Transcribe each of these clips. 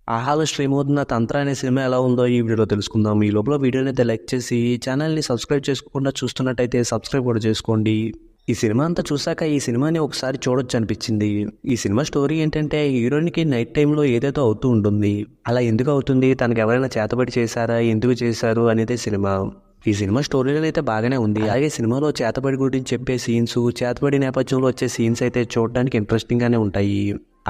ఆహాలో స్ట్రీమ్ అవుతున్న 'తంత్ర' అనే సినిమా ఎలా ఉందో ఈ వీడియోలో తెలుసుకుందాం. ఈ లోపల వీడియోని అయితే లైక్ చేసి ఛానల్‌ని సబ్స్క్రైబ్ చేసుకోకుండా చూస్తున్నట్టయితే సబ్స్క్రైబ్ కూడా చేసుకోండి. ఈ సినిమా అంతా చూసాక ఈ సినిమాని ఒకసారి చూడొచ్చు అనిపించింది. ఈ సినిమా స్టోరీ ఏంటంటే హీరోయిన్‌కి నైట్ టైమ్‌లో ఏదేదో అవుతూ ఉంటుంది. అలా ఎందుకు అవుతుంది? తనకు ఎవరైనా చేతబడి చేశారా? ఎందుకు చేశారు? అనేదే సినిమా. ఈ సినిమా స్టోరీలో అయితే బాగానే ఉంది. అలాగే సినిమాలో చేతబడి గురించి చెప్పే సీన్స్, చేతబడి నేపథ్యంలో వచ్చే సీన్స్ అయితే చూడడానికి ఇంట్రెస్టింగ్‌గానే ఉంటాయి.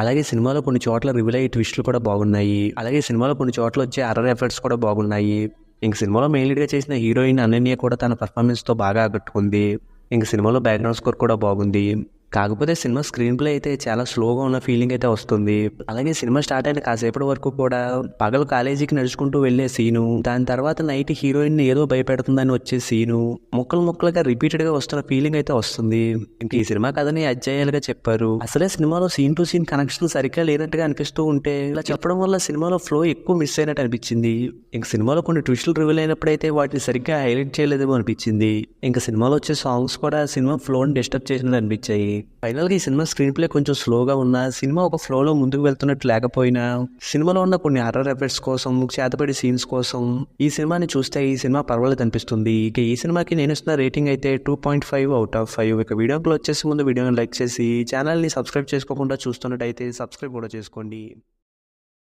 అలాగే సినిమాలో కొన్ని చోట్ల రివీల్ అయ్యే ట్విస్టులు కూడా బాగున్నాయి. అలాగే సినిమాలో కొన్ని చోట్ల వచ్చే హారర్ ఎఫెక్ట్స్ కూడా బాగున్నాయి. ఇంక సినిమాలో మెయిన్ లీడ్‌గా చేసిన హీరోయిన్ అనన్య కూడా తన పెర్ఫార్మెన్స్‌తో బాగా ఆకట్టుకుంది. ఇంక సినిమాలో బ్యాక్‌గ్రౌండ్ స్కోర్ కూడా బాగుంది. కాకపోతే సినిమా స్క్రీన్ ప్లే అయితే చాలా స్లోగా ఉన్న ఫీలింగ్ అయితే వస్తుంది. అలాగే సినిమా స్టార్ట్ అయిన కాసేపటి వరకు కూడా పగలు కాలేజీకి నడుచుకుంటూ వెళ్ళే సీను, దాని తర్వాత నైట్ హీరోయిన్ ఏదో భయపెడుతుందని వచ్చే సీను ముక్కలు ముక్కలుగా రిపీటెడ్ గా వస్తున్న ఫీలింగ్ అయితే వస్తుంది. ఇంక ఈ సినిమా కథని అధ్యాయాలుగా చెప్పారు. అసలే సినిమాలో సీన్ టు సీన్ కనెక్షన్ సరిగ్గా లేనట్టుగా అనిపిస్తూ ఉంటే ఇలా చెప్పడం వల్ల సినిమాలో ఫ్లో ఎక్కువ మిస్ అయినట్టు అనిపించింది. ఇంక సినిమాలో కొన్ని ట్విస్టులు రివీల్ అయినప్పుడైతే వాటిని సరిగ్గా హైలైట్ చేయలేదేమో అనిపించింది. ఇంకా సినిమాలో వచ్చే సాంగ్స్ కూడా సినిమా ఫ్లోని డిస్టర్బ్ చేసినట్టు అనిపించాయి. ఫైనల్గా ఈ సినిమా స్క్రీన్ ప్లే కొంచెం స్లోగా ఉన్నా, సినిమా ఒక ఫ్లోలో ముందుకు వెళ్తున్నట్టు లేకపోయినా, సినిమాలో ఉన్న కొన్ని హారర్ ఎఫెక్ట్స్ కోసం, చేతపడి సీన్స్ కోసం ఈ సినిమాని చూస్తే ఈ సినిమా పర్వాలేదు అనిపిస్తుంది. ఇక ఈ సినిమాకి నేను ఇస్తున్న రేటింగ్ అయితే 2.5/5. ఇక వీడియోకి వచ్చేసి ముందు వీడియోని లైక్ చేసి ఛానల్ని సబ్స్క్రైబ్ చేసుకోకుండా చూస్తున్నట్టయితే సబ్స్క్రైబ్ కూడా చేసుకోండి.